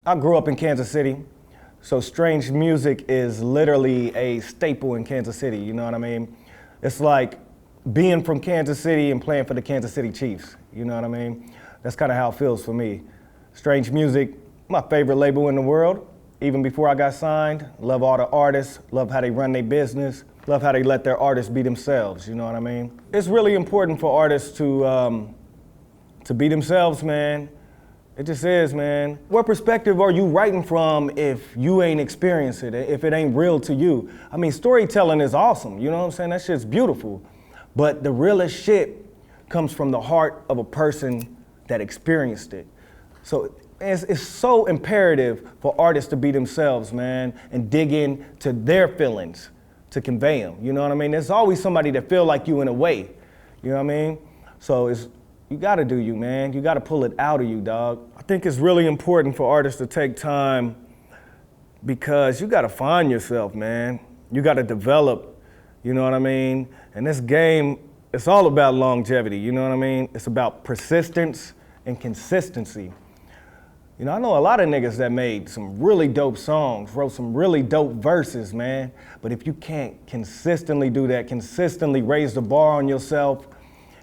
I grew up in Kansas City, so strange music is literally a staple in Kansas City, you know what I mean? It's like being from Kansas City and playing for the Kansas City Chiefs, you know what I mean? That's kind of how it feels for me. Strange music, my favorite label in the world, even before I got signed. Love all the artists, love how they run their business, love how they let their artists be themselves, you know what I mean? It's really important for artists to be themselves, man. It just is, man. What perspective are you writing from if you ain't experienced it, if it ain't real to you? I mean, storytelling is awesome, you know what I'm saying? That shit's beautiful. But the realest shit comes from the heart of a person that experienced it. So it's so imperative for artists to be themselves, man, and dig into their feelings to convey them, you know what I mean? There's always somebody that feel like you in a way, you know what I mean? So you gotta do you, man. You gotta pull it out of you, dog. I think it's really important for artists to take time because you gotta find yourself, man. You gotta develop, you know what I mean? And this game, it's all about longevity, you know what I mean? It's about persistence and consistency. You know, I know a lot of niggas that made some really dope songs, wrote some really dope verses, man. But if you can't consistently do that, consistently raise the bar on yourself,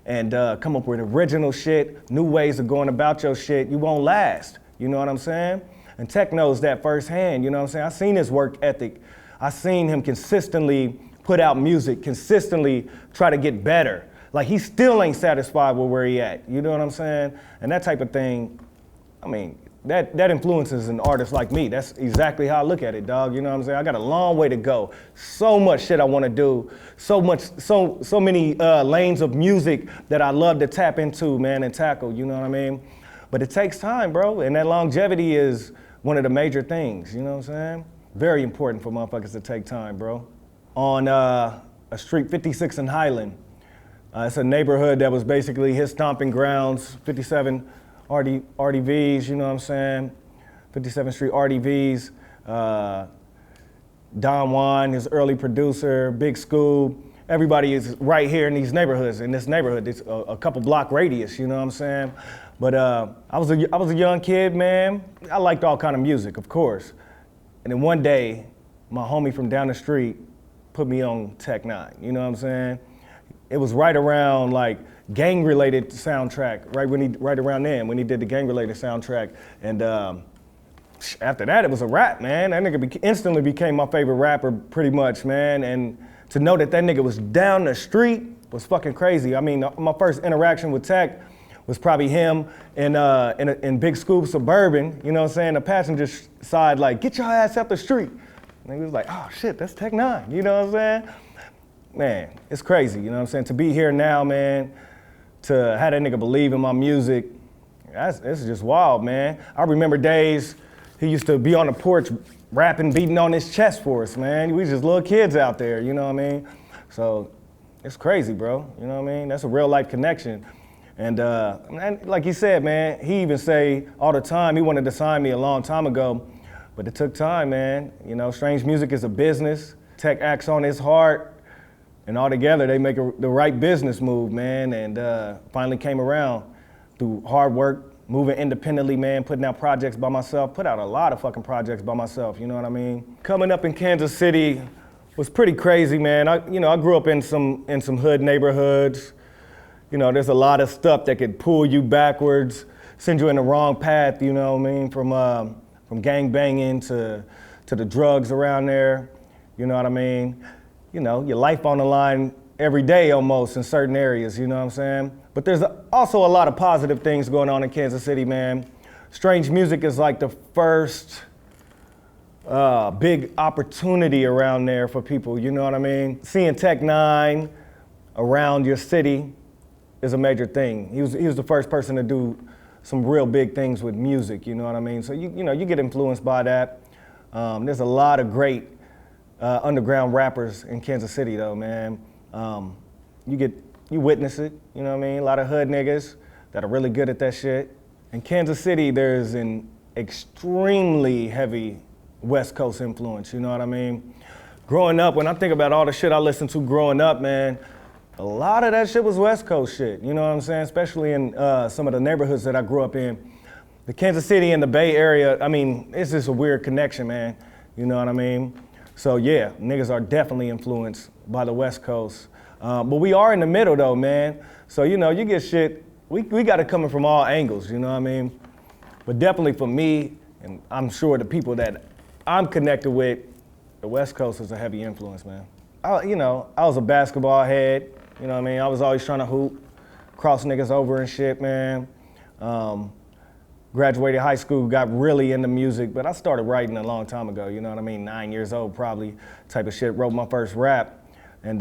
and come up with original shit, new ways of going about your shit, you won't last. You know what I'm saying? And Tech knows that firsthand, you know what I'm saying? I seen his work ethic. I seen him consistently put out music, consistently try to get better. Like he still ain't satisfied with where he at, you know what I'm saying? And that type of thing, I mean, that influences an artist like me. That's exactly how I look at it, dog. You know what I'm saying? I got a long way to go. So much shit I want to do. So many lanes of music that I love to tap into, man, and tackle. You know what I mean? But it takes time, bro. And that longevity is one of the major things. You know what I'm saying? Very important for motherfuckers to take time, bro. On a street, 56 in Highland. It's a neighborhood that was basically his stomping grounds. 57. RDVs, you know what I'm saying? 57th Street RDVs, Don Juan, his early producer, Big Scoob. Everybody is right here in these neighborhoods, in this neighborhood. It's a couple block radius, you know what I'm saying? But I was a young kid, man. I liked all kind of music, of course. And then one day, my homie from down the street put me on Tech N9ne, you know what I'm saying? It was right around like gang-related soundtrack, right around then when he did the gang-related soundtrack. And after that, it was a rap, man. That nigga instantly became my favorite rapper pretty much, man. And to know that nigga was down the street was fucking crazy. I mean, my first interaction with Tech was probably him in Big Scoob Suburban, you know what I'm saying? The passenger side, like, get your ass up the street. And he was like, oh shit, that's Tech N9ne, you know what I'm saying? Man, it's crazy, you know what I'm saying? To be here now, man, to have that nigga believe in my music, it's just wild, man. I remember days he used to be on the porch rapping, beating on his chest for us, man. We just little kids out there, you know what I mean? So it's crazy, bro, you know what I mean? That's a real life connection. And like he said, man, he even say all the time, he wanted to sign me a long time ago, but it took time, man. You know, strange music is a business. Tech acts on his heart. And all together, they make the right business move, man, and finally came around through hard work, moving independently, man, putting out projects by myself, put out a lot of fucking projects by myself, you know what I mean? Coming up in Kansas City was pretty crazy, man. I grew up in some hood neighborhoods. You know, there's a lot of stuff that could pull you backwards, send you in the wrong path, you know what I mean? From gang banging to the drugs around there, you know what I mean? You know, your life on the line every day almost in certain areas, you know what I'm saying? But there's also a lot of positive things going on in Kansas City, man. Strange music is like the first big opportunity around there for people, you know what I mean? Seeing Tech N9ne around your city is a major thing. He was the first person to do some real big things with music, you know what I mean? So you get influenced by that. There's a lot of great underground rappers in Kansas City though, man. You witness it, you know what I mean? A lot of hood niggas that are really good at that shit. In Kansas City, there's an extremely heavy West Coast influence, you know what I mean? Growing up, when I think about all the shit I listened to growing up, man, a lot of that shit was West Coast shit, you know what I'm saying? Especially in some of the neighborhoods that I grew up in. The Kansas City and the Bay Area, I mean, it's just a weird connection, man. You know what I mean? So yeah, niggas are definitely influenced by the West Coast. But we are in the middle though, man. So you know, you get shit, we got it coming from all angles, you know what I mean? But definitely for me, and I'm sure the people that I'm connected with, the West Coast is a heavy influence, man. I was a basketball head, you know what I mean? I was always trying to hoop, cross niggas over and shit, man. Graduated high school, got really into music, but I started writing a long time ago, you know what I mean? 9 years old probably, type of shit. Wrote my first rap, and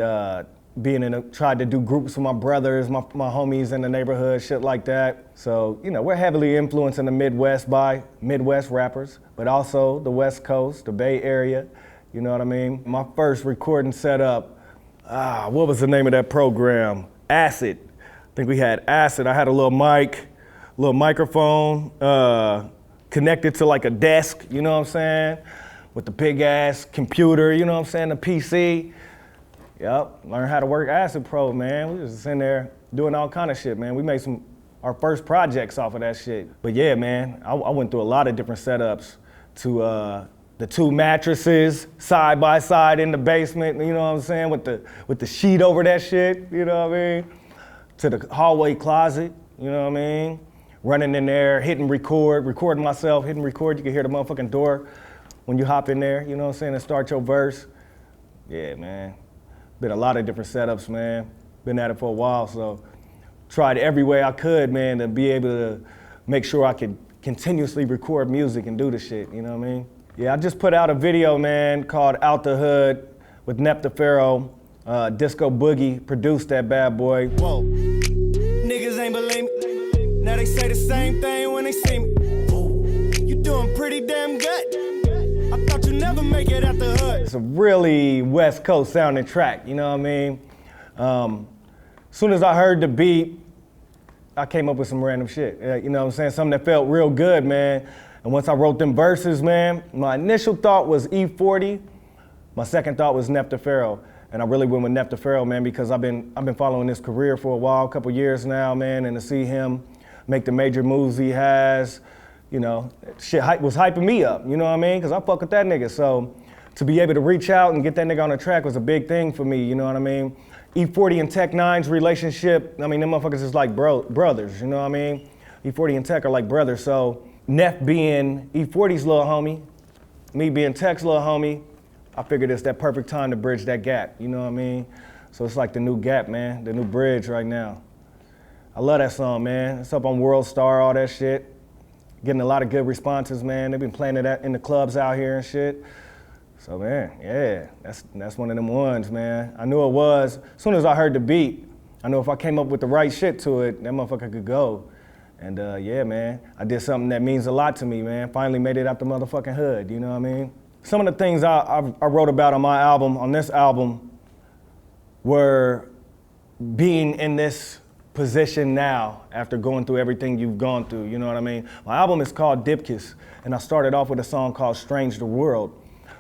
tried to do groups with my brothers, my homies in the neighborhood, shit like that. So, you know, we're heavily influenced in the Midwest by Midwest rappers, but also the West Coast, the Bay Area, you know what I mean? My first recording setup, what was the name of that program? Acid. I think we had Acid. I had a little microphone connected to like a desk, you know what I'm saying? With the big ass computer, you know what I'm saying, the PC. Yep, learned how to work Acid Pro, man. We was just in there doing all kind of shit, man. We made our first projects off of that shit. But yeah, man, I went through a lot of different setups to the 2 mattresses side by side in the basement, you know what I'm saying, with the sheet over that shit, you know what I mean? To the hallway closet, you know what I mean? Running in there, hitting record, recording myself, hitting record. You can hear the motherfucking door when you hop in there, you know what I'm saying, and start your verse. Yeah, man. Been a lot of different setups, man. Been at it for a while, so tried every way I could, man, to be able to make sure I could continuously record music and do the shit, you know what I mean? Yeah, I just put out a video, man, called Out the Hood with Nef the Pharoah. Disco Boogie produced that bad boy. Whoa, niggas ain't believe me. Now they say the same thing when they see me. Ooh, you doing pretty damn good. I thought you'd never make it out the hood. It's a really West Coast sounding track, you know what I mean? Soon as I heard the beat, I came up with some random shit. You know what I'm saying? Something that felt real good, man. And once I wrote them verses, man, my initial thought was E40. My second thought was Nef the Pharoah. And I really went with Nef the Pharoah, man, because I've been following his career for a while, a couple years now, man, and to see him make the major moves he has, you know, shit was hyping me up, you know what I mean? Because I fuck with that nigga. So to be able to reach out and get that nigga on the track was a big thing for me, you know what I mean? E40 and Tech N9ne's relationship, I mean, them motherfuckers is like brothers, you know what I mean? E40 and Tech are like brothers, so Nef being E40's little homie, me being Tech's little homie, I figured it's that perfect time to bridge that gap, you know what I mean? So it's like the new gap, man, the new bridge right now. I love that song, man. It's up on World Star, all that shit. Getting a lot of good responses, man. They've been playing it in the clubs out here and shit. So man, yeah, that's one of them ones, man. I knew it was. As soon as I heard the beat, I knew if I came up with the right shit to it, that motherfucker could go. And yeah, man, I did something that means a lot to me, man. Finally made it out the motherfucking hood, you know what I mean? Some of the things I wrote about on this album, were being in this position now after going through everything you've gone through, you know what I mean? My album is called Dipkiss, and I started off with a song called Strange the World,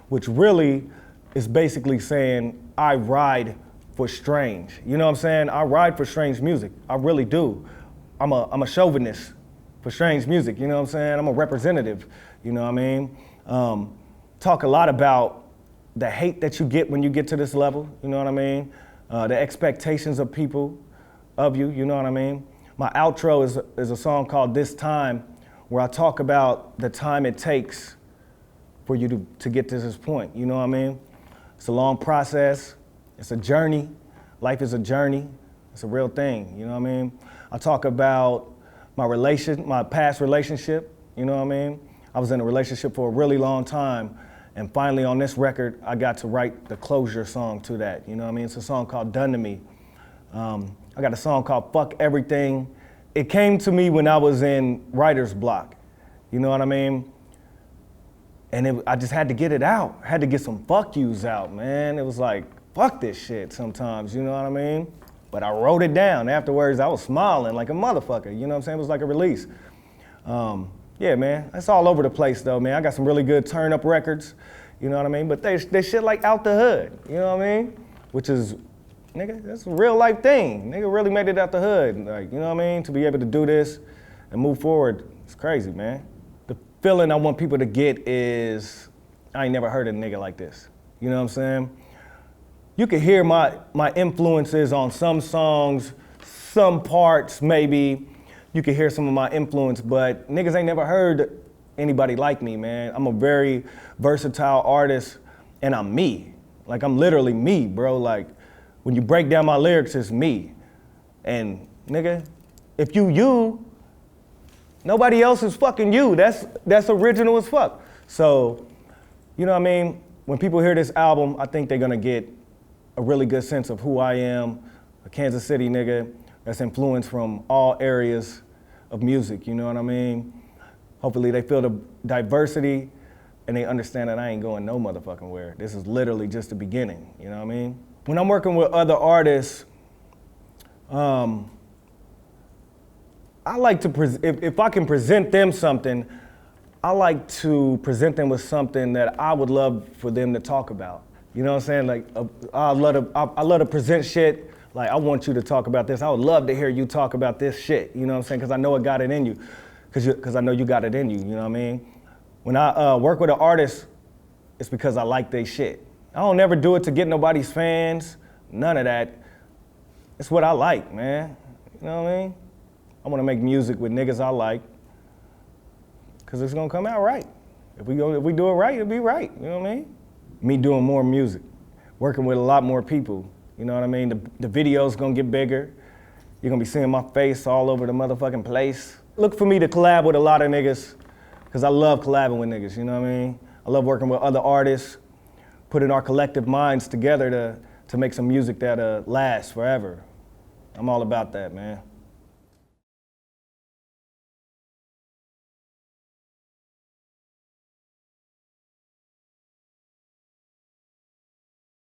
which really is basically saying I ride for strange. You know what I'm saying? I ride for strange music. I really do. I'm a chauvinist for strange music, you know what I'm saying? I'm a representative, you know what I mean? Talk a lot about the hate that you get when you get to this level, you know what I mean? The expectations of people, of you, you know what I mean? My outro is a song called This Time, where I talk about the time it takes for you to get to this point, you know what I mean? It's a long process, it's a journey. Life is a journey, it's a real thing, you know what I mean? I talk about my past relationship, you know what I mean? I was in a relationship for a really long time, and finally on this record, I got to write the closure song to that, you know what I mean? It's a song called Done to Me. I got a song called Fuck Everything. It came to me when I was in writer's block, you know what I mean? And I just had to get it out. I had to get some fuck yous out, man. It was like, fuck this shit sometimes, you know what I mean? But I wrote it down. Afterwards, I was smiling like a motherfucker, you know what I'm saying? It was like a release. Yeah, man, it's all over the place though, man. I got some really good turn up records, you know what I mean? But they shit like Out the Hood, you know what I mean? Which is, nigga, that's a real life thing. Nigga really made it out the hood, like, you know what I mean? To be able to do this and move forward, It's crazy, man. The feeling I want people to get is, I ain't never heard a nigga like this. You know what I'm saying? You can hear my influences on some songs, some parts maybe. You can hear some of my influence, but niggas ain't never heard anybody like me, man. I'm a very versatile artist, and I'm me. Like, I'm literally me, bro. Like, when you break down my lyrics, it's me. And nigga, if you, nobody else is fucking you. That's original as fuck. So, you know what I mean? When people hear this album, I think they're gonna get a really good sense of who I am, a Kansas City nigga that's influenced from all areas of music, you know what I mean? Hopefully they feel the diversity and they understand that I ain't going no motherfucking where. This is literally just the beginning, you know what I mean? When I'm working with other artists, I like to, if I can present them something, I like to present them with something that I would love for them to talk about. You know what I'm saying? Like, I love to present shit. Like, I want you to talk about this. I would love to hear you talk about this shit. You know what I'm saying? Because I know it got it in you. Because I know you got it in you. You know what I mean? When I work with an artist, it's because I like their shit. I don't never do it to get nobody's fans. None of that. It's what I like, man. You know what I mean? I want to make music with niggas I like. Because it's going to come out right. If we do it right, it'll be right. You know what I mean? Me doing more music, working with a lot more people. You know what I mean? The video's gonna get bigger. You're gonna be seeing my face all over the motherfucking place. Look for me to collab with a lot of niggas, because I love collabing with niggas, you know what I mean? I love working with other artists, putting our collective minds together to make some music that lasts forever. I'm all about that, man.